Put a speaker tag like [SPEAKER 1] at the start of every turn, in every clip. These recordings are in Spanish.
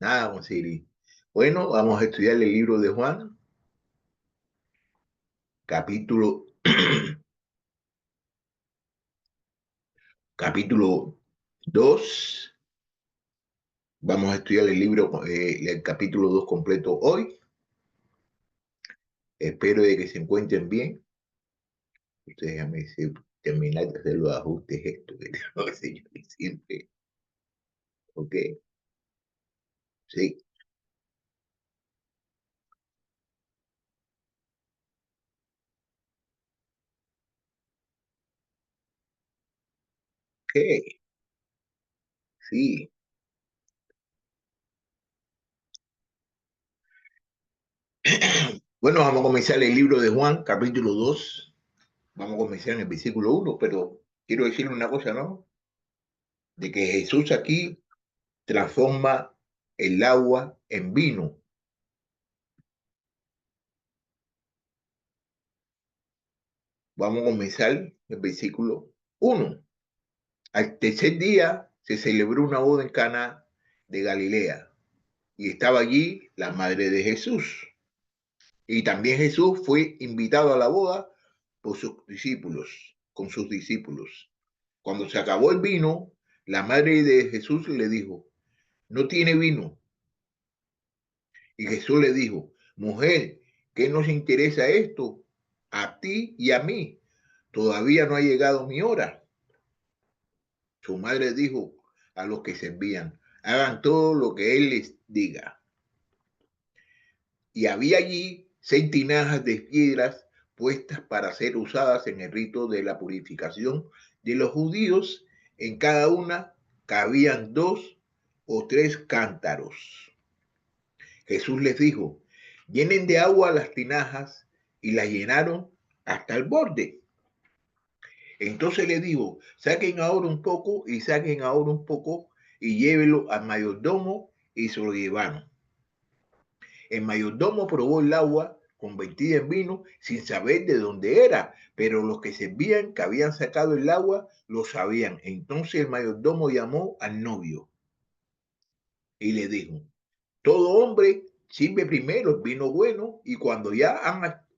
[SPEAKER 1] Nada, con Siri. Bueno, vamos a estudiar el libro de Juan, capítulo, capítulo 2. Vamos a estudiar el libro, el capítulo 2 completo hoy. Espero de que se encuentren bien. Ustedes déjenme terminar de hacer los ajustes estos que tengo que hacer yo siempre. ¿Ok? Sí. Ok. Sí. Bueno, vamos a comenzar el libro de Juan, capítulo 2. Vamos a comenzar en el versículo 1, pero quiero decirle una cosa, ¿no? De que Jesús aquí transforma el agua en vino. Vamos a comenzar el versículo 1. Al tercer día se celebró una boda en Cana de Galilea y estaba allí la madre de Jesús. Y también Jesús fue invitado a la boda por sus discípulos, con sus discípulos. Cuando se acabó el vino, la madre de Jesús le dijo, no tiene vino. Y Jesús le dijo, mujer, ¿qué nos interesa esto? A ti y a mí. Todavía no ha llegado mi hora. Su madre dijo a los que servían, hagan todo lo que él les diga. Y había allí 6 tinajas de piedras puestas para ser usadas en el rito de la purificación de los judíos. En cada una cabían 2 o 3 cántaros. Jesús les dijo, llenen de agua las tinajas, y las llenaron hasta el borde. Entonces le dijo, saquen ahora un poco y saquen ahora un poco y llévelo al mayordomo, y se lo llevaron. El mayordomo probó el agua convertida en vino sin saber de dónde era, pero los que servían, que habían sacado el agua, lo sabían. Entonces el mayordomo llamó al novio y le dijo, todo hombre sirve primero el vino bueno, y cuando ya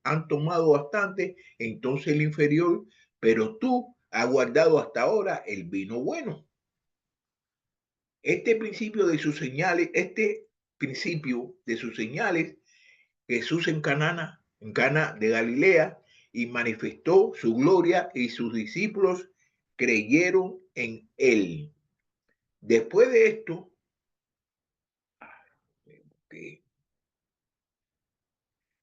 [SPEAKER 1] han tomado bastante, entonces el inferior, pero tú has guardado hasta ahora el vino bueno. Este principio de sus señales, Jesús en Cana de Galilea, y manifestó su gloria, y sus discípulos creyeron en él. Después de esto, que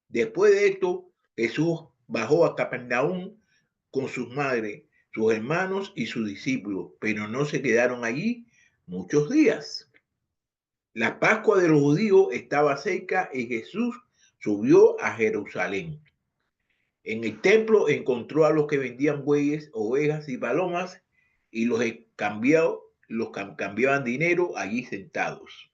[SPEAKER 1] Después de esto, Jesús bajó a Capernaum con sus madres, sus hermanos y sus discípulos, pero no se quedaron allí muchos días. La Pascua de los judíos estaba cerca y Jesús subió a Jerusalén. En el templo encontró a los que vendían bueyes, ovejas y palomas, y cambiaban dinero allí sentados.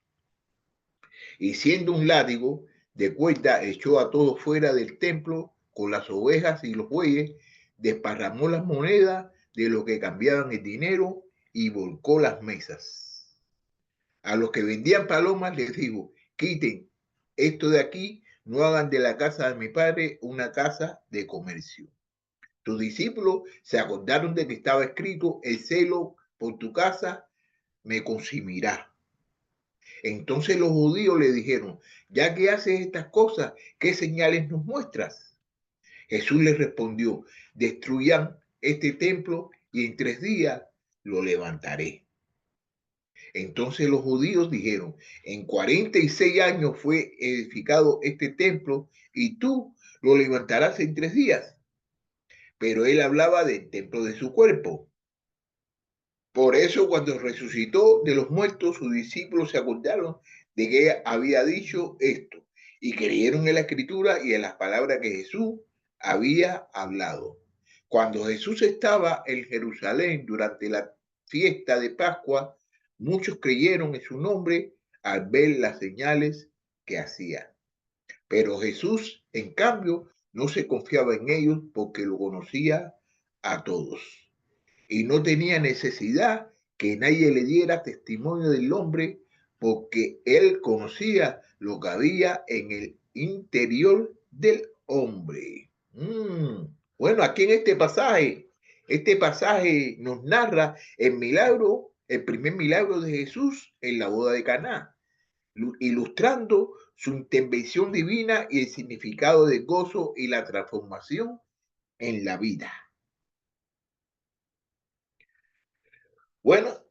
[SPEAKER 1] Y siendo un látigo de cuerda, echó a todos fuera del templo con las ovejas y los bueyes, desparramó las monedas de lo que cambiaban el dinero y volcó las mesas. A los que vendían palomas les dijo, quiten esto de aquí, no hagan de la casa de mi padre una casa de comercio. Tus discípulos se acordaron de que estaba escrito, el celo por tu casa me consumirá. Entonces los judíos le dijeron, ya que haces estas cosas, ¿qué señales nos muestras? Jesús les respondió, destruyan este templo y en 3 días lo levantaré. Entonces los judíos dijeron, en 46 años fue edificado este templo y tú lo levantarás en 3 días. Pero él hablaba del templo de su cuerpo. Por eso cuando resucitó de los muertos, sus discípulos se acordaron de que había dicho esto y creyeron en la escritura y en las palabras que Jesús había hablado. Cuando Jesús estaba en Jerusalén durante la fiesta de Pascua, muchos creyeron en su nombre al ver las señales que hacía. Pero Jesús, en cambio, no se confiaba en ellos porque lo conocía a todos y no tenía necesidad que nadie le diera testimonio del hombre, porque él conocía lo que había en el interior del hombre. Bueno, aquí en este pasaje nos narra el milagro, el primer milagro de Jesús en la boda de Caná, ilustrando su intervención divina y el significado del gozo y la transformación en la vida. Bueno,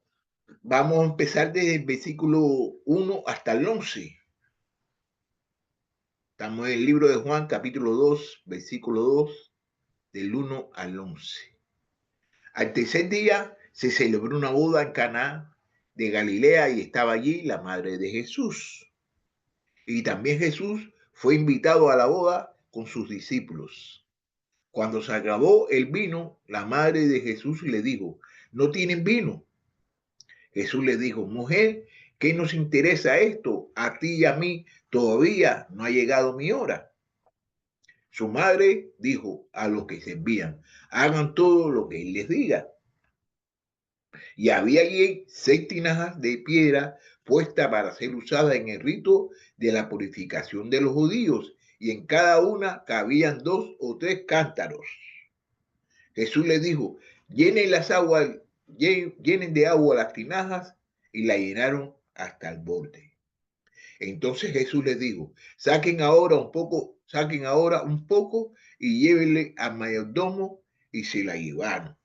[SPEAKER 1] vamos a empezar desde el versículo 1 hasta el 11. Estamos en el libro de Juan, capítulo 2, versículo 2, del 1 al 11. Al tercer día se celebró una boda en Caná de Galilea y estaba allí la madre de Jesús. Y también Jesús fue invitado a la boda con sus discípulos. Cuando se acabó el vino, la madre de Jesús le dijo, ¿no tienen vino? Jesús le dijo, mujer, ¿qué nos interesa esto? A ti y a mí todavía no ha llegado mi hora. Su madre dijo a los que servían, hagan todo lo que él les diga. Y había allí 6 tinajas de piedra puestas para ser usadas en el rito de la purificación de los judíos, y en cada una cabían 2 o 3 cántaros. Jesús les dijo, llenen las aguas, llenen de agua las tinajas, y la llenaron hasta el borde. Entonces Jesús les dijo, saquen ahora un poco y llévenle al mayordomo, y se la llevaron.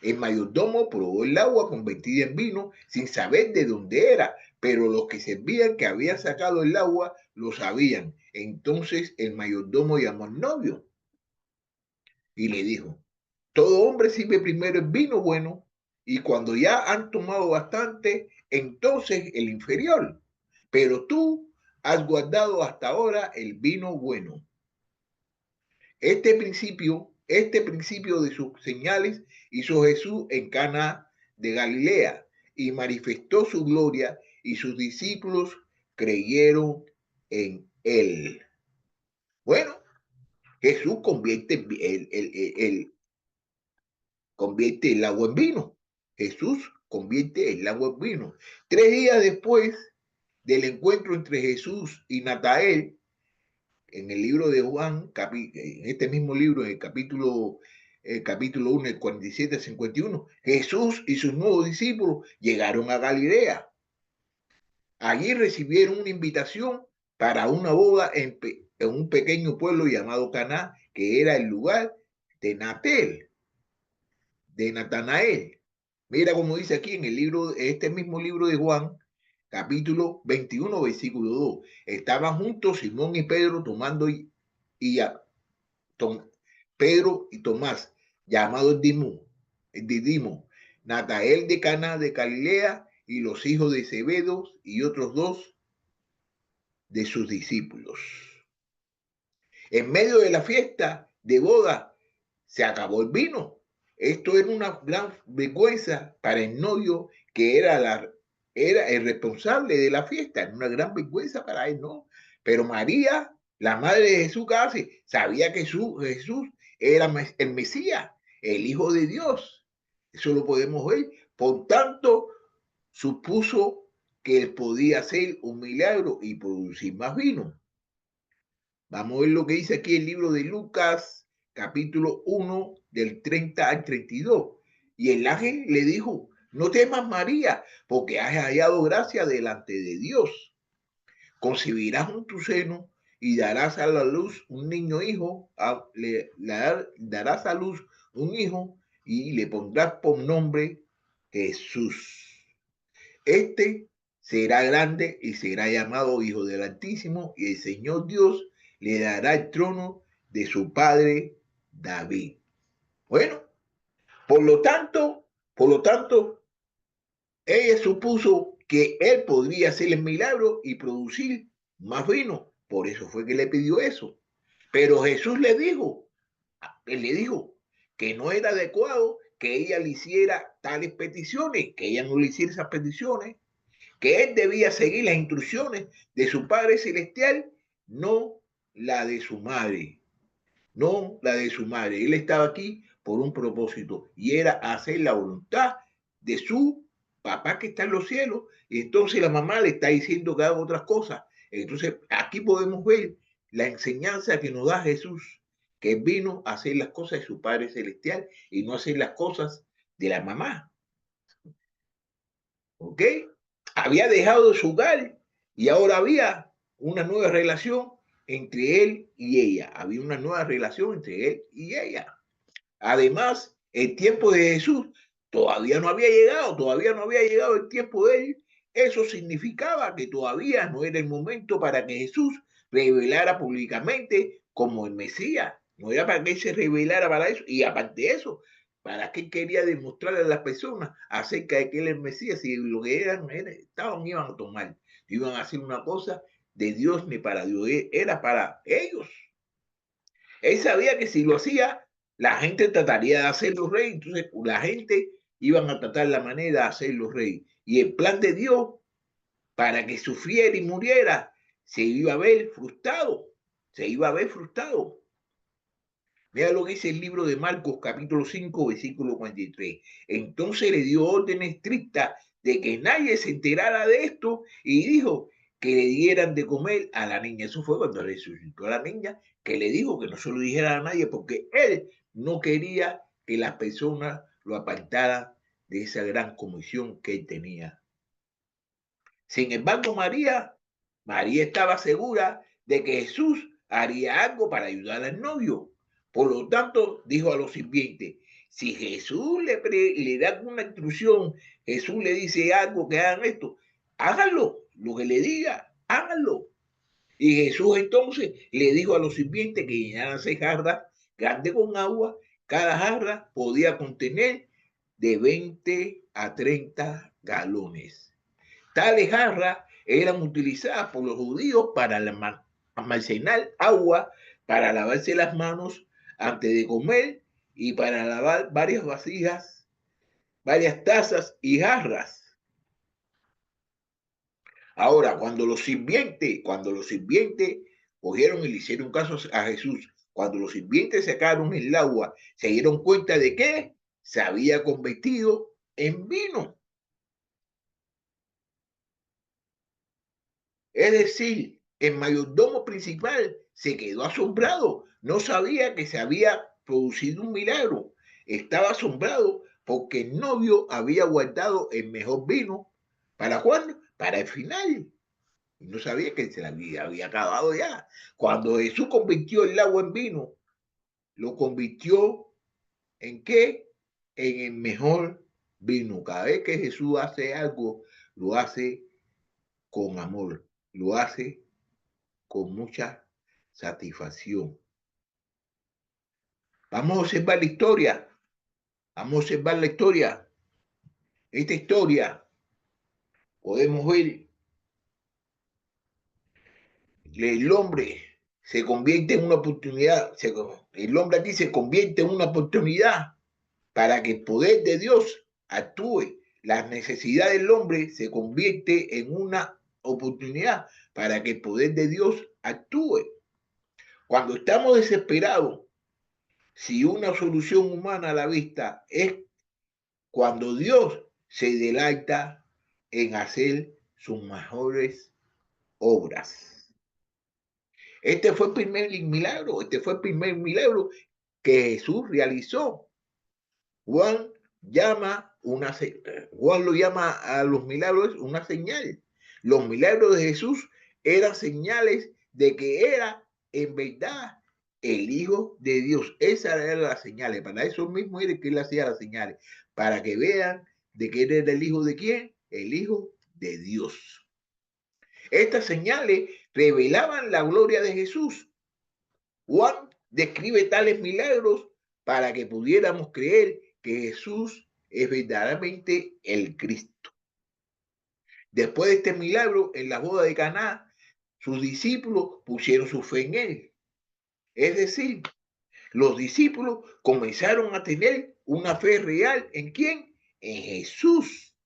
[SPEAKER 1] El mayordomo probó el agua convertida en vino sin saber de dónde era, pero los que servían que había sacado el agua lo sabían. Entonces el mayordomo llamó al novio y le dijo, todo hombre sirve primero el vino bueno y cuando ya han tomado bastante, entonces el inferior. Pero tú has guardado hasta ahora el vino bueno. Este principio de sus señales hizo Jesús en Cana de Galilea y manifestó su gloria y sus discípulos creyeron en él. Bueno, Jesús convierte el agua en vino. Jesús convierte el agua en vino. 3 días después del encuentro entre Jesús y Natanael, en el libro de Juan, en este mismo libro, en el capítulo 1, el 47 al 51, Jesús y sus nuevos discípulos llegaron a Galilea. Allí recibieron una invitación para una boda en un pequeño pueblo llamado Caná, que era el lugar de Natanael. Mira como dice aquí en este mismo libro de Juan, capítulo 21, versículo 2. Estaban juntos Simón y Pedro tomando y Pedro y Tomás, llamados Didimo, Natanael de Cana de Galilea y los hijos de Zebedeo y otros 2 de sus discípulos. En medio de la fiesta de boda se acabó el vino. Esto era una gran vergüenza para el novio que era el responsable de la fiesta. Era una gran vergüenza para él, ¿no? Pero María, la madre de Jesús, casi sabía que Jesús era el Mesías, el Hijo de Dios. Eso lo podemos ver. Por tanto, supuso que él podía hacer un milagro y producir más vino. Vamos a ver lo que dice aquí el libro de Lucas, capítulo 1, del 30 al 32. Y el ángel le dijo, no temas María, porque has hallado gracia delante de Dios. Concebirás en tu seno y darás a la luz un niño hijo, darás a luz un hijo y le pondrás por nombre Jesús. Este será grande y será llamado Hijo del Altísimo, y el Señor Dios le dará el trono de su padre David. Bueno, por lo tanto, ella supuso que él podría hacer el milagro y producir más vino. Por eso fue que le pidió eso. Pero Jesús él le dijo que no era adecuado que ella le hiciera tales peticiones, que ella no le hiciera esas peticiones, que él debía seguir las instrucciones de su Padre Celestial, no la de su madre, no la de su madre. Él estaba aquí por un propósito y era hacer la voluntad de su papá que está en los cielos, y entonces la mamá le está diciendo que haga otras cosas. Entonces, aquí podemos ver la enseñanza que nos da Jesús, que vino a hacer las cosas de su Padre Celestial y no hacer las cosas de la mamá. ¿Ok? Había dejado su hogar y ahora había una nueva relación entre él y ella. Había una nueva relación entre él y ella. Además, el tiempo de Jesús todavía no había llegado el tiempo de él. Eso significaba que todavía no era el momento para que Jesús revelara públicamente como el Mesías. No era para que él se revelara para eso. Y aparte de eso, para que él quería demostrarle a las personas acerca de que él es el Mesías y lo que iban a tomar. Iban a hacer una cosa de Dios ni para Dios, era para ellos. Él sabía que si lo hacía, la gente trataría de hacerlo rey, entonces la gente iban a tratar la manera de hacerlo rey. Y el plan de Dios para que sufriera y muriera se iba a ver frustrado, se iba a ver frustrado. Mira lo que dice el libro de Marcos, capítulo 5, versículo 43. Entonces le dio orden estricta de que nadie se enterara de esto y dijo que le dieran de comer a la niña. Eso fue cuando resucitó a la niña, que le dijo que no se lo dijera a nadie porque él no quería que las personas lo apartaran de esa gran comisión que él tenía. Sin embargo, María estaba segura de que Jesús haría algo para ayudar al novio. Por lo tanto, dijo a los sirvientes, si Jesús le da una instrucción, Jesús le dice algo que hagan esto, háganlo, lo que le diga, háganlo. Y Jesús entonces le dijo a los sirvientes que llenaran 6 jarras grandes con agua. Cada jarra podía contener de 20 a 30 galones. Tales jarras eran utilizadas por los judíos para almacenar agua, para lavarse las manos antes de comer y para lavar varias vasijas, varias tazas y jarras. Ahora, cuando los sirvientes cogieron y le hicieron caso a Jesús, cuando los sirvientes sacaron el agua, se dieron cuenta de que se había convertido en vino. Es decir, el mayordomo principal se quedó asombrado, no sabía que se había producido un milagro, estaba asombrado porque el novio había guardado el mejor vino. ¿Para cuándo? Para el final. Y no sabía que se la había acabado ya. Cuando Jesús convirtió el agua en vino, lo convirtió en qué? En el mejor vino. Cada vez que Jesús hace algo, lo hace con amor, lo hace con mucha satisfacción. Vamos a observar la historia. Vamos a observar la historia. Esta historia podemos ver el hombre se convierte en una oportunidad. El hombre aquí se convierte en una oportunidad para que el poder de Dios actúe. La necesidad del hombre se convierte en una oportunidad para que el poder de Dios actúe. Cuando estamos desesperados, si una solución humana a la vista es cuando Dios se deleita en hacer sus mejores obras. Este fue el primer milagro que Jesús realizó. Juan Juan lo llama a los milagros una señal. Los milagros de Jesús eran señales de que era en verdad el Hijo de Dios. Esas eran las señales. Para eso mismo era que él hacía las señales. Para que vean de que él era el Hijo de quién? El Hijo de Dios. Estas señales revelaban la gloria de Jesús. Juan describe tales milagros para que pudiéramos creer que Jesús es verdaderamente el Cristo. Después de este milagro, en la boda de Caná, sus discípulos pusieron su fe en él. Es decir, los discípulos comenzaron a tener una fe real. ¿En quién? En Jesús.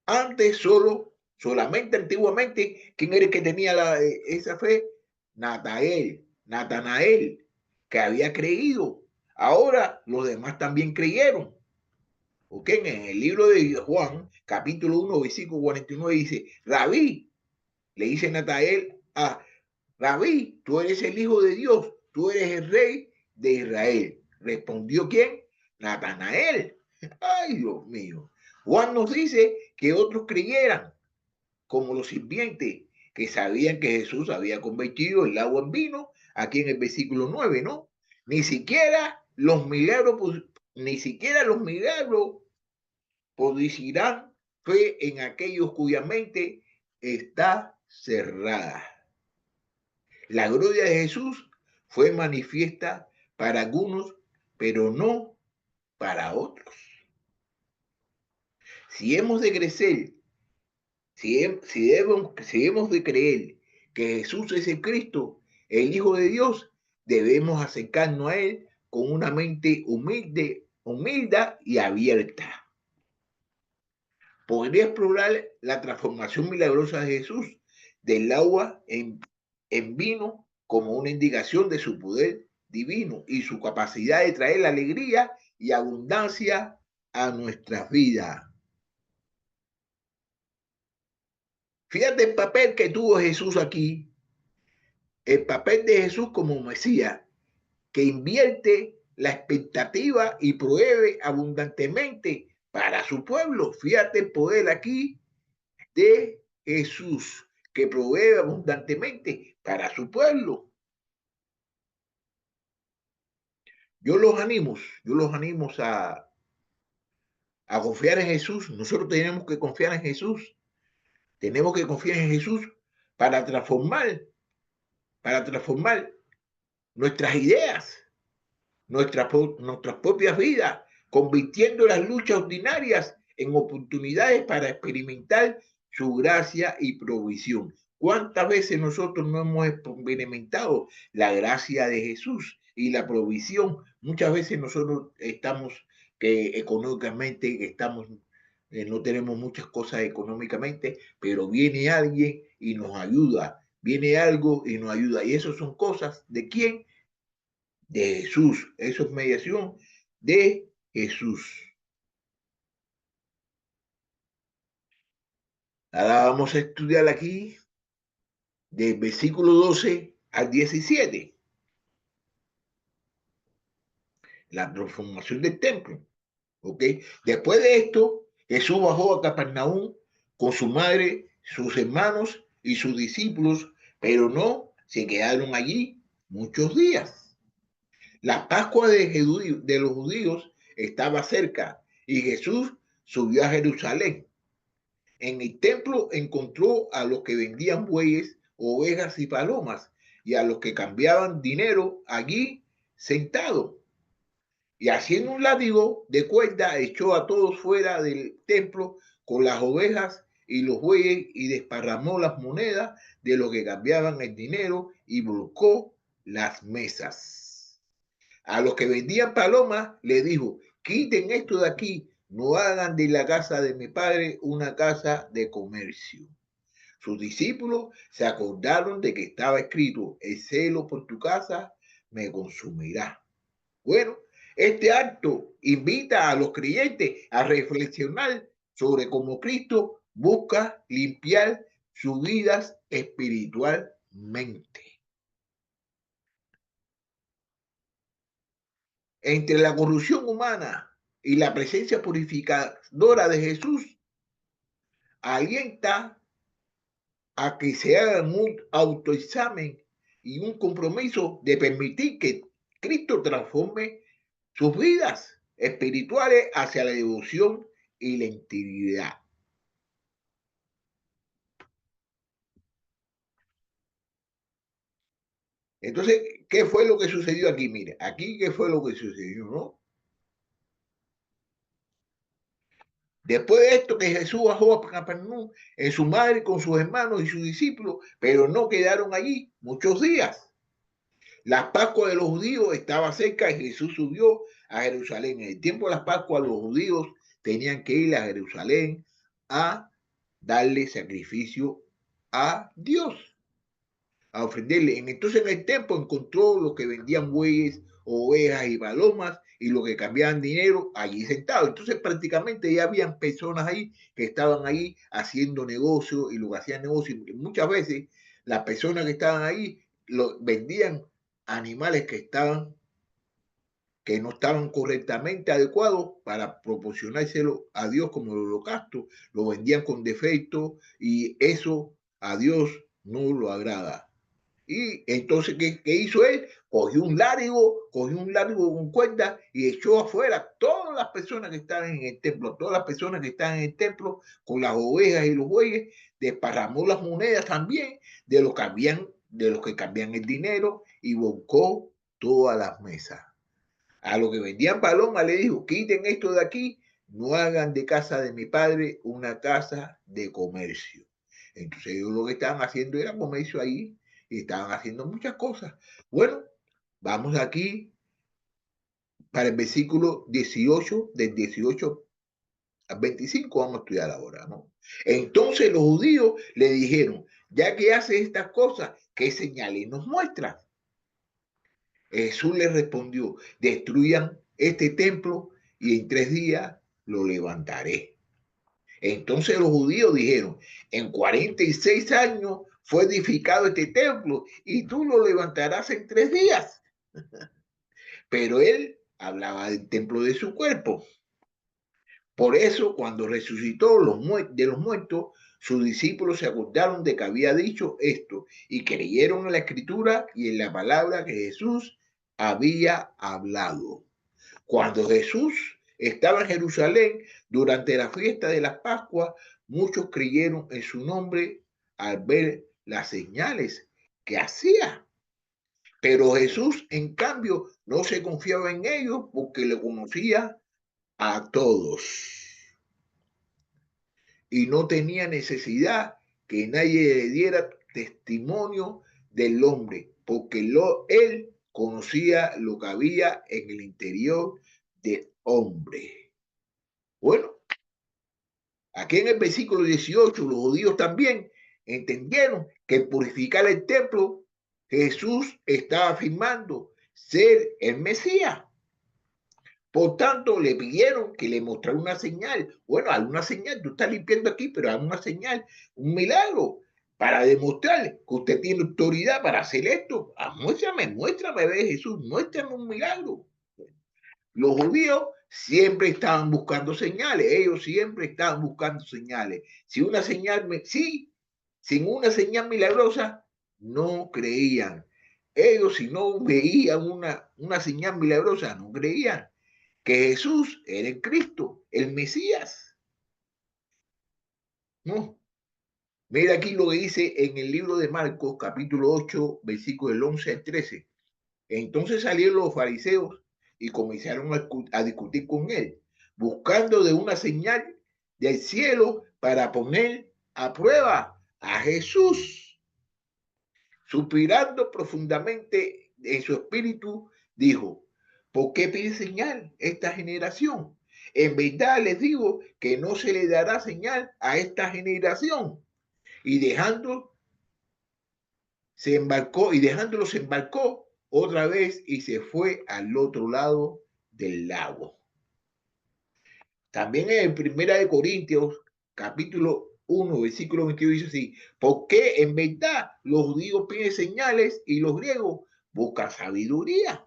[SPEAKER 1] Antes solamente antiguamente, ¿quién era el que tenía esa fe? Natanael, que había creído. Ahora los demás también creyeron. ¿Ok? En el libro de Juan, capítulo 1, versículo 49, dice, Rabí, le dice Natanael a Rabí, tú eres el Hijo de Dios, tú eres el Rey de Israel. ¿Respondió quién? Natanael. Ay, Dios mío. Juan nos dice que otros creyeran, como los sirvientes, que sabían que Jesús había convertido el agua en vino, aquí en el versículo 9, ¿no? Ni siquiera los milagros, ni siquiera los milagros producirán fe en aquellos cuya mente está cerrada. La gloria de Jesús fue manifiesta para algunos, pero no para otros. Si hemos de crecer, si hemos de creer que Jesús es el Cristo, el Hijo de Dios, debemos acercarnos a Él con una mente humilde y abierta. Podría explorar la transformación milagrosa de Jesús del agua en vino como una indicación de su poder divino y su capacidad de traer alegría y abundancia a nuestras vidas. Fíjate el papel que tuvo Jesús aquí, el papel de Jesús como Mesías, que invierte la expectativa y provee abundantemente para su pueblo. Fíjate el poder aquí de Jesús, que provee abundantemente para su pueblo. Yo los animo a confiar en Jesús. Nosotros tenemos que confiar en Jesús. Tenemos que confiar en Jesús para transformar nuestras ideas, nuestras propias vidas, convirtiendo las luchas ordinarias en oportunidades para experimentar su gracia y provisión. ¿Cuántas veces nosotros no hemos experimentado la gracia de Jesús y la provisión? Muchas veces nosotros estamos que económicamente estamos, no tenemos muchas cosas económicamente, pero viene alguien y nos ayuda, viene algo y nos ayuda. Y eso son cosas de quién, de Jesús. Eso es mediación de Jesús. Ahora vamos a estudiar aquí del versículo 12 al 17, la transformación del templo. ¿Ok? Después de esto, Jesús bajó a Capernaum con su madre, sus hermanos y sus discípulos, pero no se quedaron allí muchos días. La Pascua de los judíos estaba cerca y Jesús subió a Jerusalén. En el templo encontró a los que vendían bueyes, ovejas y palomas, y a los que cambiaban dinero allí sentados. Y haciendo un látigo de cuerda, echó a todos fuera del templo con las ovejas y los bueyes y desparramó las monedas de los que cambiaban el dinero y volcó las mesas. A los que vendían palomas le dijo, quiten esto de aquí, no hagan de la casa de mi padre una casa de comercio. Sus discípulos se acordaron de que estaba escrito, el celo por tu casa me consumirá. Bueno, este acto invita a los creyentes a reflexionar sobre cómo Cristo busca limpiar sus vidas espiritualmente. Entre la corrupción humana y la presencia purificadora de Jesús, alienta a que se hagan un autoexamen y un compromiso de permitir que Cristo transforme sus vidas espirituales hacia la devoción y la integridad. Entonces, ¿qué fue lo que sucedió aquí? Mire, aquí qué fue lo que sucedió, ¿no? Después de esto que Jesús bajó a Capernaum en su madre con sus hermanos y sus discípulos, pero no quedaron allí muchos días. La Pascua de los judíos estaba cerca y Jesús subió a Jerusalén. En el tiempo de las Pascuas los judíos tenían que ir a Jerusalén a darle sacrificio a Dios. a ofrenderle. Entonces en el templo encontró los que vendían bueyes, ovejas y palomas y los que cambiaban dinero allí sentados. Entonces prácticamente ya habían personas ahí que estaban ahí haciendo negocio y lo que hacían negocio. Muchas veces las personas que estaban ahí vendían animales que no estaban correctamente adecuados para proporcionárselo a Dios como el holocausto, lo vendían con defecto y eso a Dios no lo agrada. Y entonces, ¿qué hizo él? Cogió un látigo con cuerda y echó afuera todas las personas que estaban en el templo, todas las personas que estaban en el templo con las ovejas y los bueyes, desparramó las monedas también de los que cambian el dinero y volcó todas las mesas. A los que vendían paloma le dijo, quiten esto de aquí, no hagan de casa de mi padre una casa de comercio. Entonces ellos lo que estaban haciendo era comercio ahí y estaban haciendo muchas cosas. Bueno, vamos aquí para el versículo 18, del 18 al 25 vamos a estudiar ahora, ¿no? Entonces los judíos le dijeron, ya que hace estas cosas, ¿qué señales nos muestran? Jesús les respondió, destruyan este templo y en 3 días lo levantaré. Entonces los judíos dijeron, en 46 años fue edificado este templo y tú lo levantarás en 3 días. Pero él hablaba del templo de su cuerpo. Por eso, cuando resucitó de los muertos, sus discípulos se acordaron de que había dicho esto y creyeron en la escritura y en la palabra que Jesús había hablado. Cuando Jesús estaba en Jerusalén durante la fiesta de las Pascuas, muchos creyeron en su nombre al ver las señales que hacía. Pero Jesús, en cambio, no se confiaba en ellos porque le conocía a todos y no tenía necesidad que nadie le diera testimonio del hombre, porque él conocía lo que había en el interior del hombre. Bueno, aquí en el versículo 18, los judíos también entendieron que purificar el templo, Jesús estaba afirmando ser el Mesías. Por tanto, le pidieron que le mostrara una señal. Bueno, alguna señal, tú estás limpiando aquí, pero alguna señal, un milagro, para demostrarle que usted tiene autoridad para hacer esto. Ah, muéstrame, ve Jesús, muéstrame un milagro. Los judíos siempre estaban buscando señales, ellos siempre estaban buscando señales. Si una señal, sí, sin una señal milagrosa, no creían. Ellos si no veían una señal milagrosa, no creían que Jesús era el Cristo, el Mesías. No. Mira aquí lo que dice en el libro de Marcos, capítulo 8, versículo del 11 al 13. Entonces salieron los fariseos y comenzaron a discutir con él, buscando de una señal del cielo para poner a prueba a Jesús. Suspirando profundamente en su espíritu, dijo, ¿por qué pide señal esta generación? En verdad les digo que no se le dará señal a esta generación. Y dejándolo se embarcó otra vez y se fue al otro lado del lago. También en Primera de Corintios, capítulo 1, versículo 22, dice así, ¿por qué en verdad los judíos piden señales y los griegos buscan sabiduría?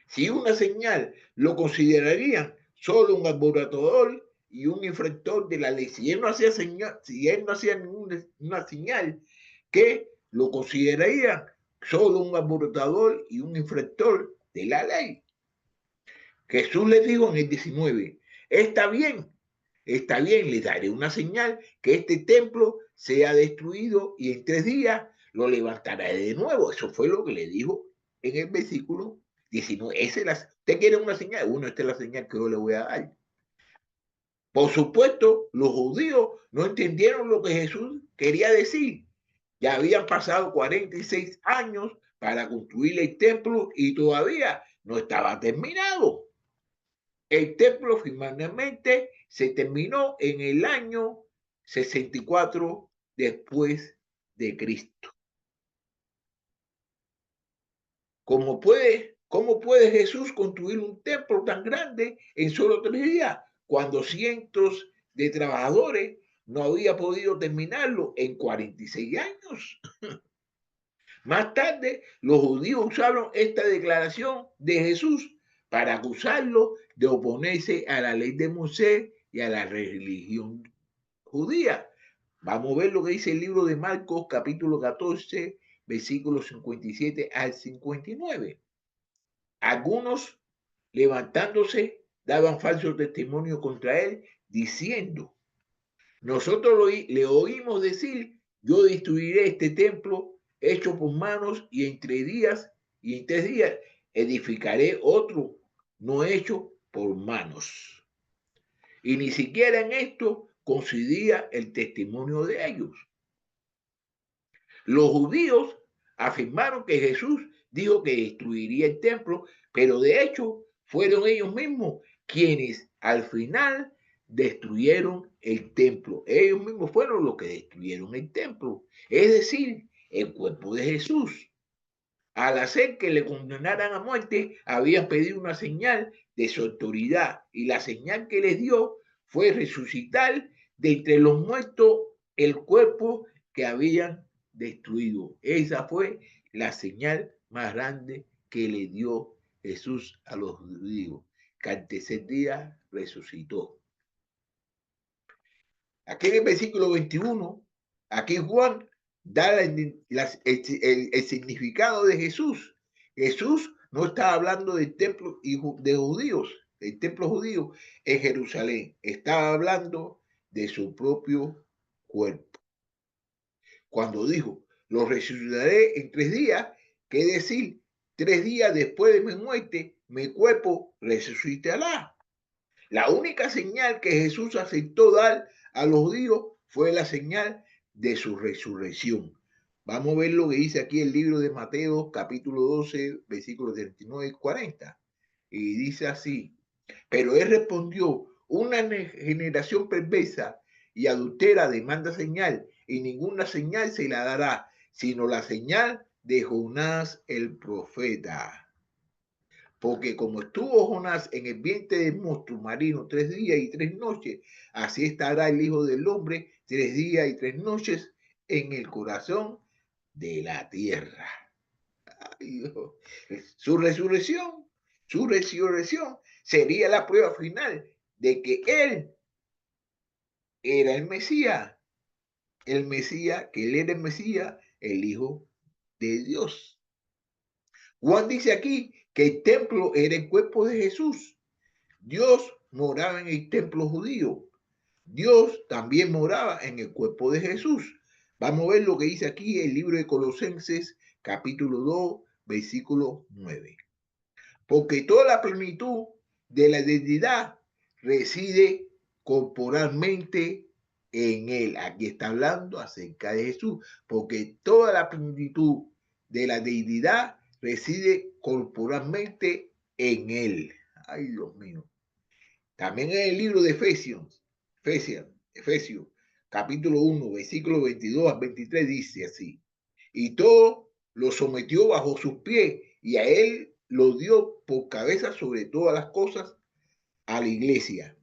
[SPEAKER 1] Si una señal lo considerarían solo un alborotador y un infractor de la ley, si él no hacía ninguna señal, que lo considerarían solo un alborotador y un infractor de la ley. Jesús les dijo en el 19, está bien, les daré una señal que este templo sea destruido y en 3 días lo levantaré de nuevo. Eso fue lo que le dijo en el versículo 19. ¿Usted quiere una señal? Bueno, esta es la señal que yo le voy a dar. Por supuesto, los judíos no entendieron lo que Jesús quería decir. Ya habían pasado 46 años para construir el templo y todavía no estaba terminado. El templo finalmente se terminó en el año 64 después de Cristo. ¿Cómo puede Jesús construir un templo tan grande en solo 3 días cuando cientos de trabajadores no había podido terminarlo en 46 años? Más tarde, los judíos usaron esta declaración de Jesús para acusarlo de oponerse a la ley de Moisés y a la religión judía. Vamos a ver lo que dice el libro de Marcos, capítulo 14, versículos 57 al 59. Algunos, levantándose, daban falso testimonio contra él, diciendo: nosotros le oímos decir, yo destruiré este templo hecho por manos y en 3 días edificaré otro no hecho por manos. Y ni siquiera en esto coincidía el testimonio de ellos. Los judíos afirmaron que Jesús dijo que destruiría el templo, pero de hecho fueron ellos mismos quienes al final destruyeron el templo. Ellos mismos fueron los que destruyeron el templo, es decir, el cuerpo de Jesús. Al hacer que le condenaran a muerte, habían pedido una señal de su autoridad, y la señal que les dio fue resucitar de entre los muertos el cuerpo que habían destruido. Esa fue la señal más grande que le dio Jesús a los judíos, que al tercer día resucitó. Aquí en el versículo 21, aquí Juan da el significado de Jesús. Jesús no está hablando del templo de judíos, del templo judío en Jerusalén. Estaba hablando de su propio cuerpo. Cuando dijo, lo resucitaré en 3 días, ¿qué decir? 3 días después de mi muerte, mi cuerpo resucitará. La única señal que Jesús aceptó dar a los judíos fue la señal de su resurrección. Vamos a ver lo que dice aquí el libro de Mateo, capítulo 12, versículos 39 y 40. Y dice así: pero él respondió, una generación perversa y adultera demanda señal, y ninguna señal se la dará, sino la señal de Jonás el profeta. Porque como estuvo Jonás en el vientre del monstruo marino 3 días y 3 noches, así estará el Hijo del Hombre 3 días y 3 noches en el corazón de la tierra. Ay, Dios. Su resurrección, su resurrección sería la prueba final de que él era el Mesías, que él era el Mesías, el Hijo de Dios. Juan dice aquí que el templo era el cuerpo de Jesús. Dios moraba en el templo judío. Dios también moraba en el cuerpo de Jesús. Vamos a ver lo que dice aquí el libro de Colosenses, capítulo 2, versículo 9. Porque toda la plenitud de la deidad reside corporalmente en él. Aquí está hablando acerca de Jesús, porque toda la plenitud de la deidad reside corporalmente en él. Ay, Dios mío. También en el libro de Efesios, capítulo 1, versículo 22 al 23 dice así: y todo lo sometió bajo sus pies, y a él lo dio por cabeza sobre todas las cosas a la iglesia,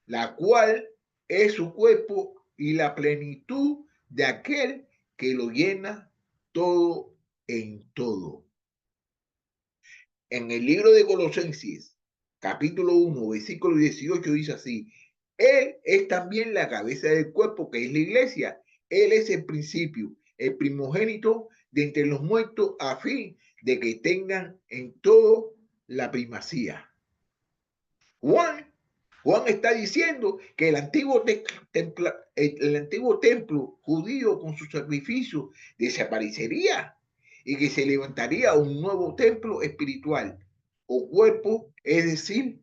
[SPEAKER 1] la cual es su cuerpo y la plenitud de aquel que lo llena todo en todo. En el libro de Colosenses, capítulo 1, versículo 18, dice así: él es también la cabeza del cuerpo, que es la iglesia. Él es el principio, el primogénito de entre los muertos, a fin de que tengan en todo la primacía. Juan está diciendo que el antiguo templo judío con su sacrificio desaparecería y que se levantaría un nuevo templo espiritual o cuerpo, es decir,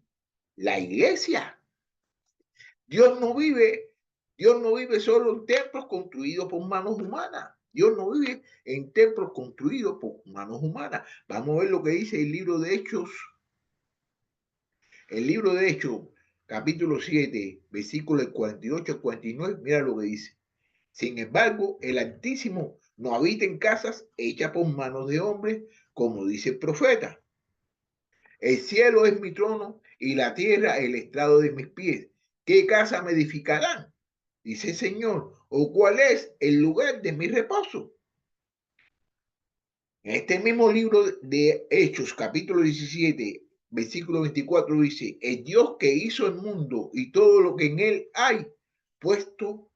[SPEAKER 1] la iglesia. Dios no vive solo en templos construidos por manos humanas. Dios no vive en templos construidos por manos humanas. Vamos a ver lo que dice el libro de Hechos. El libro de Hechos, capítulo 7, versículos 48 al 49, mira lo que dice. Sin embargo, el Altísimo no habita en casas hechas por manos de hombres, como dice el profeta. El cielo es mi trono y la tierra el estrado de mis pies. ¿Qué casa me edificarán? Dice el Señor. ¿O cuál es el lugar de mi reposo? En este mismo libro de Hechos, capítulo 17, versículo 24, dice, el Dios que hizo el mundo y todo lo que en él hay, puesto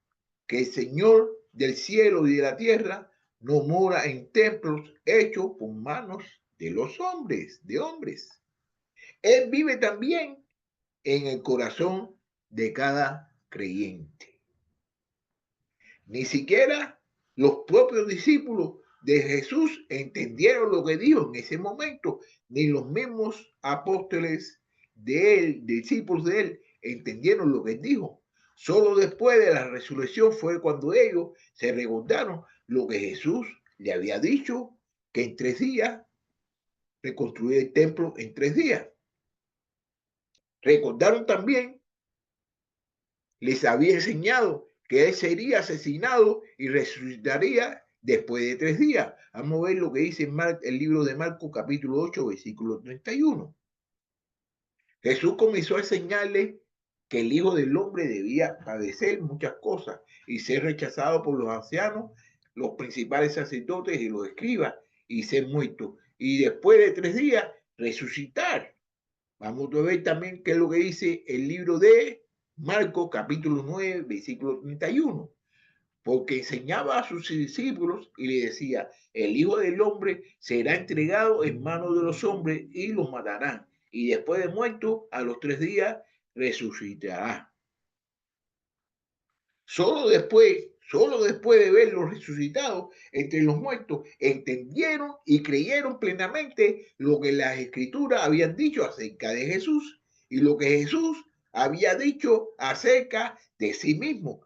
[SPEAKER 1] que el Señor del cielo y de la tierra no mora en templos hechos por manos de los hombres, de hombres. Él vive también en el corazón de cada creyente. Ni siquiera los propios discípulos de Jesús entendieron lo que dijo en ese momento, ni los mismos apóstoles de él, discípulos de él, entendieron lo que él dijo. Solo después de la resurrección fue cuando ellos se recordaron lo que Jesús le había dicho, que en 3 días reconstruir el templo en 3 días. Recordaron también, les había enseñado que él sería asesinado y resucitaría después de 3 días. Vamos a ver lo que dice el libro de Marcos, capítulo 8, versículo 31. Jesús comenzó a enseñarle que el Hijo del Hombre debía padecer muchas cosas y ser rechazado por los ancianos, los principales sacerdotes y los escribas, y ser muerto. Y después de 3 días, resucitar. Vamos a ver también qué es lo que dice el libro de Marcos, capítulo 9, versículo 31. Porque enseñaba a sus discípulos y le decía, el Hijo del Hombre será entregado en manos de los hombres y los matarán. Y después de muerto, a los 3 días, resucitará. Solo después de verlos resucitados entre los muertos, entendieron y creyeron plenamente lo que las escrituras habían dicho acerca de Jesús y lo que Jesús había dicho acerca de sí mismo.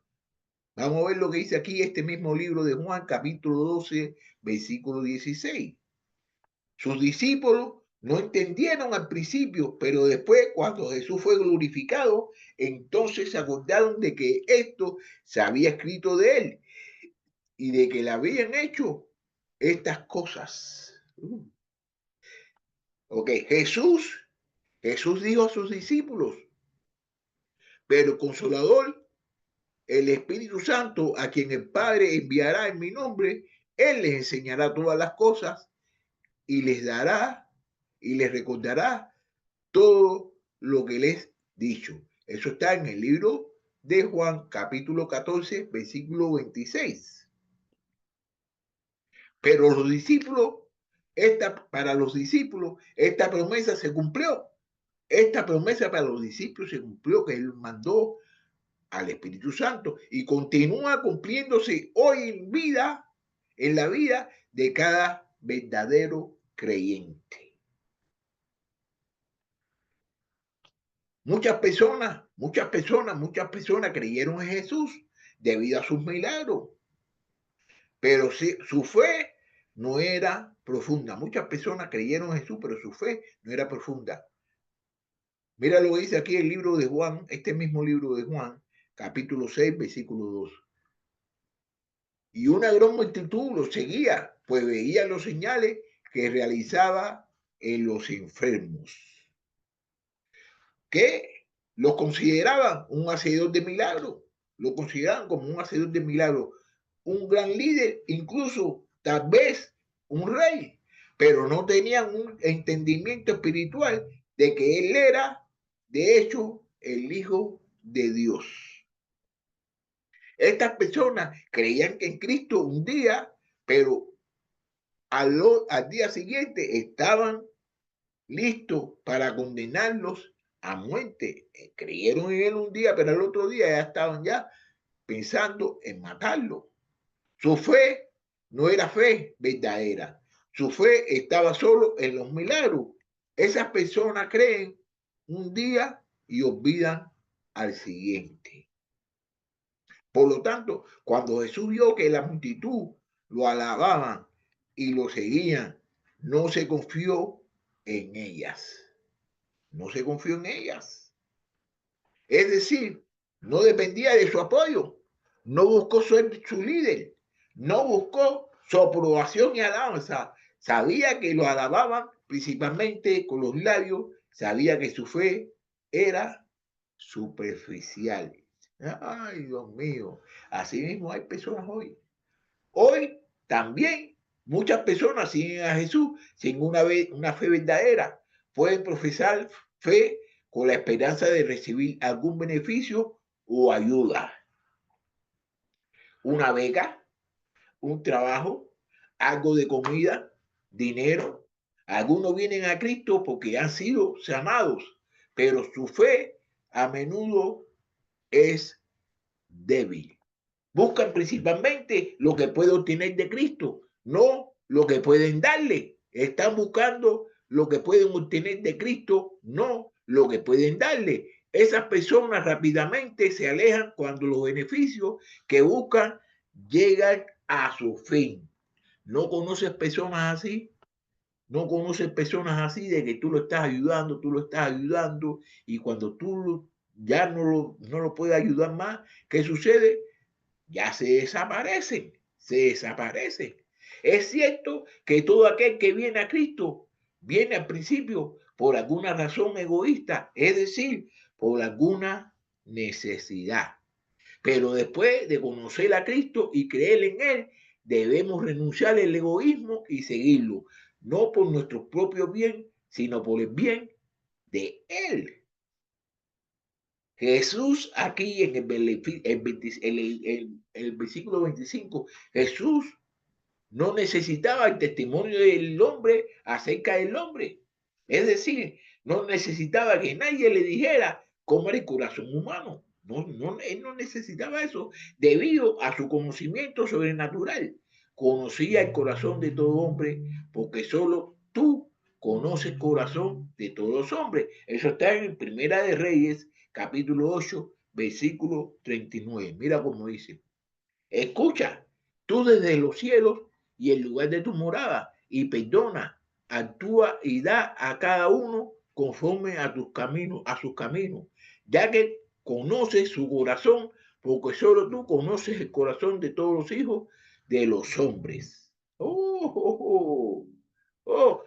[SPEAKER 1] Vamos a ver lo que dice aquí este mismo libro de Juan, capítulo 12, versículo 16. Sus discípulos no entendieron al principio, pero después, cuando Jesús fue glorificado, entonces se acordaron de que esto se había escrito de él y de que le habían hecho estas cosas. Ok, Jesús dijo a sus discípulos, pero el Consolador, el Espíritu Santo, a quien el Padre enviará en mi nombre, Él les enseñará todas las cosas y les dará y les recordará todo lo que les he dicho. Eso está en el libro de Juan, capítulo 14, versículo 26. Pero los discípulos, para los discípulos, esta promesa se cumplió. Esta promesa para los discípulos se cumplió, que Él mandó al Espíritu Santo y continúa cumpliéndose hoy en la vida de cada verdadero creyente. Muchas personas creyeron en Jesús debido a sus milagros, pero su fe no era profunda. Muchas personas creyeron en Jesús, pero su fe no era profunda. Mira lo que dice aquí el libro de Juan, este mismo libro de Juan, capítulo 6, versículo 2. Y una gran multitud los seguía, pues veía los señales que realizaba en los enfermos, que los consideraban un hacedor de milagros, lo consideraban como un hacedor de milagros, un gran líder, incluso tal vez un rey, pero no tenían un entendimiento espiritual de que él era, de hecho, el Hijo de Dios. Estas personas creían que en Cristo un día, pero al día siguiente estaban listos para condenarlos a muerte. Creyeron en él un día, pero al otro día ya estaban ya pensando en matarlo. Su fe no era fe verdadera. Su fe estaba solo en los milagros. Esas personas creen un día y olvidan al siguiente. Por lo tanto, cuando Jesús vio que la multitud lo alababan y lo seguían, no se confió en ellas. No se confió en ellas. Es decir, no dependía de su apoyo. No buscó ser su líder. No buscó su aprobación y alabanza, Sabía que lo alababan principalmente con los labios, sabía que su fe era superficial. Ay, Dios mío, así mismo hay personas hoy. Hoy también muchas personas siguen a Jesús sin una fe verdadera. Pueden profesar fe con la esperanza de recibir algún beneficio o ayuda. Una beca, un trabajo, algo de comida, dinero. Algunos vienen a Cristo porque han sido sanados, pero su fe a menudo es débil. Buscan principalmente lo que pueden obtener de Cristo, no lo que pueden darle. Están buscando lo que pueden obtener de Cristo, no lo que pueden darle. Esas personas rápidamente se alejan cuando los beneficios que buscan llegan a su fin. ¿No conoces personas así? No conoces personas así de que tú lo estás ayudando y cuando tú ya no lo puedes ayudar más, ¿qué sucede? Ya se desaparecen, se desaparecen. Es cierto que todo aquel que viene a Cristo viene al principio por alguna razón egoísta, es decir, por alguna necesidad. Pero después de conocer a Cristo y creer en Él, debemos renunciar al egoísmo y seguirlo, no por nuestro propio bien, sino por el bien de Él. Jesús aquí en el versículo 25, Jesús no necesitaba el testimonio del hombre acerca del hombre. Es decir, no necesitaba que nadie le dijera cómo era el corazón humano. Él no necesitaba eso debido a su conocimiento sobrenatural. Conocía el corazón de todo hombre porque solo tú conoces el corazón de todos los hombres. Eso está en Primera de Reyes, capítulo 8, versículo 39. Mira cómo dice. Escucha, tú desde los cielos y el lugar de tu morada, y perdona, actúa y da a cada uno conforme a tus caminos, a sus caminos, ya que conoces su corazón, porque solo tú conoces el corazón de todos los hijos de los hombres.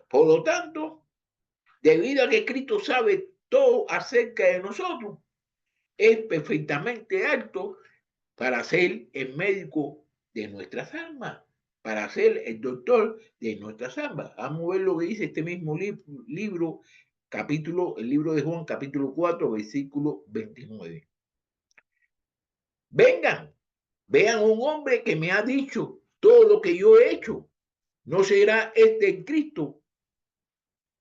[SPEAKER 1] Por lo tanto, debido a que Cristo sabe todo acerca de nosotros, es perfectamente apto para ser el médico de nuestras almas, para ser el doctor de nuestras almas. Vamos a ver lo que dice este mismo libro, el libro de Juan, capítulo 4, versículo 29. Vengan, vean un hombre que me ha dicho todo lo que yo he hecho. ¿No será este el Cristo?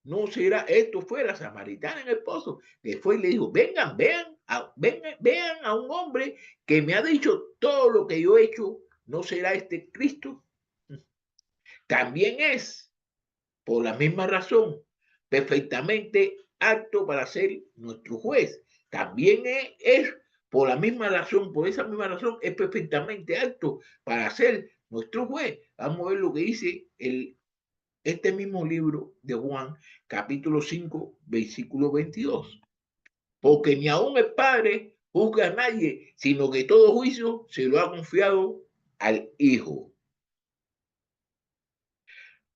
[SPEAKER 1] ¿No será esto fuera samaritana en el pozo? Después le dijo, vengan, vean a un hombre que me ha dicho todo lo que yo he hecho. ¿No será este Cristo? También es, por la misma razón, perfectamente apto para ser nuestro juez. También es por la misma razón, por esa misma razón, es perfectamente apto para ser nuestro juez. Vamos a ver lo que dice este mismo libro de Juan, capítulo 5, versículo 22. Porque ni aun el Padre juzga a nadie, sino que todo juicio se lo ha confiado al Hijo.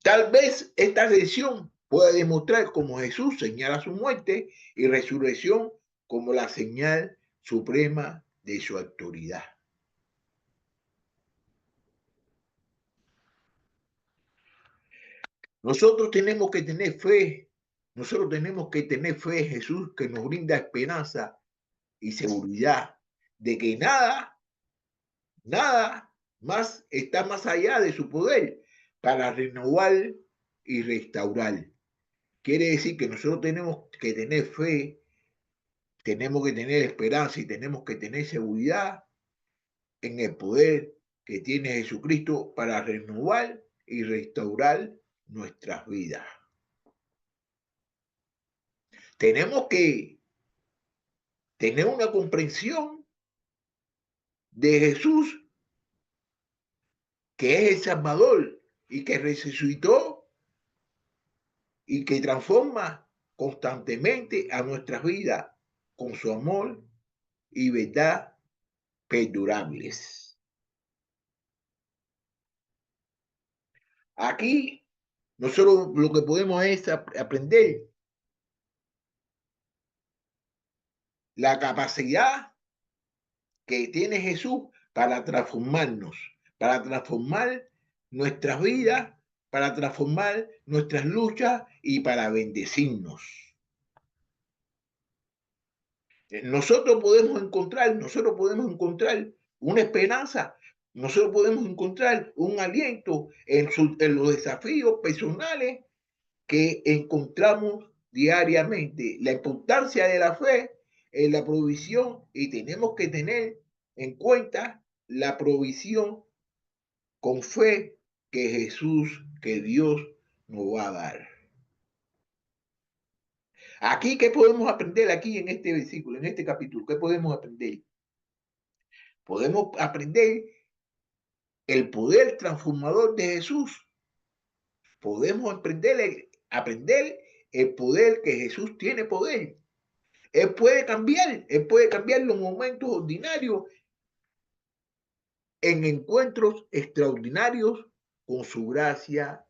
[SPEAKER 1] Tal vez esta decisión pueda demostrar cómo Jesús señala su muerte y resurrección como la señal suprema de su autoridad. Nosotros tenemos que tener fe, nosotros tenemos que tener fe en Jesús que nos brinda esperanza y seguridad de que nada más está más allá de su poder para renovar y restaurar. Quiere decir que nosotros tenemos que tener fe, tenemos que tener esperanza y tenemos que tener seguridad en el poder que tiene Jesucristo para renovar y restaurar nuestras vidas. Tenemos que tener una comprensión de Jesús, que es el Salvador y que resucitó y que transforma constantemente a nuestras vidas con su amor y verdad perdurables. Aquí Nosotros lo que podemos es aprender la capacidad que tiene Jesús para transformarnos, para transformar nuestras vidas, para transformar nuestras luchas y para bendecirnos. Nosotros podemos encontrar una esperanza, nosotros podemos encontrar un aliento en los desafíos personales que encontramos diariamente. La importancia de la fe en la provisión, y tenemos que tener en cuenta la provisión con fe que Jesús, que Dios nos va a dar. Aquí, ¿qué podemos aprender aquí en este versículo, en este capítulo? ¿Qué podemos aprender? Podemos aprender el poder transformador de Jesús. Podemos aprender el poder que Jesús tiene poder. Él puede cambiar los momentos ordinarios en encuentros extraordinarios con su gracia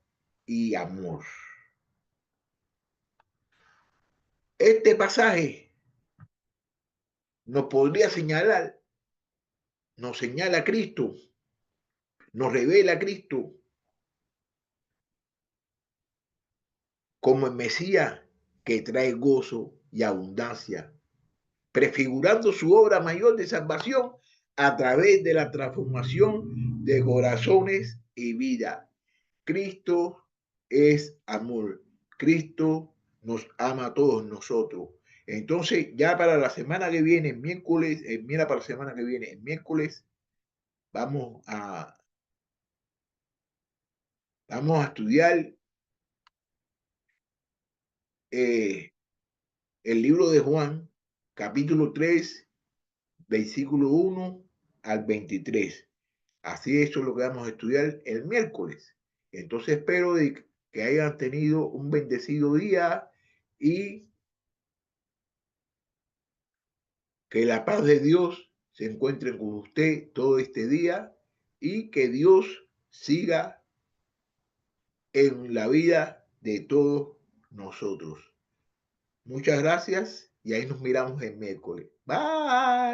[SPEAKER 1] y amor. Este pasaje nos podría señalar, nos señala a Cristo, nos revela a Cristo como el Mesías que trae gozo y abundancia, prefigurando su obra mayor de salvación a través de la transformación de corazones y vida. Cristo es amor. Cristo nos ama a todos nosotros. Entonces, ya para la semana que viene, miércoles, mira para la semana que viene, el miércoles, vamos a, vamos a estudiar eh, el libro de Juan, capítulo 3, versículo 1 al 23. Así eso es lo que vamos a estudiar el miércoles. Entonces espero que hayan tenido un bendecido día y que la paz de Dios se encuentre con usted todo este día y que Dios siga en la vida de todos nosotros. Muchas gracias y ahí nos miramos el miércoles. Bye.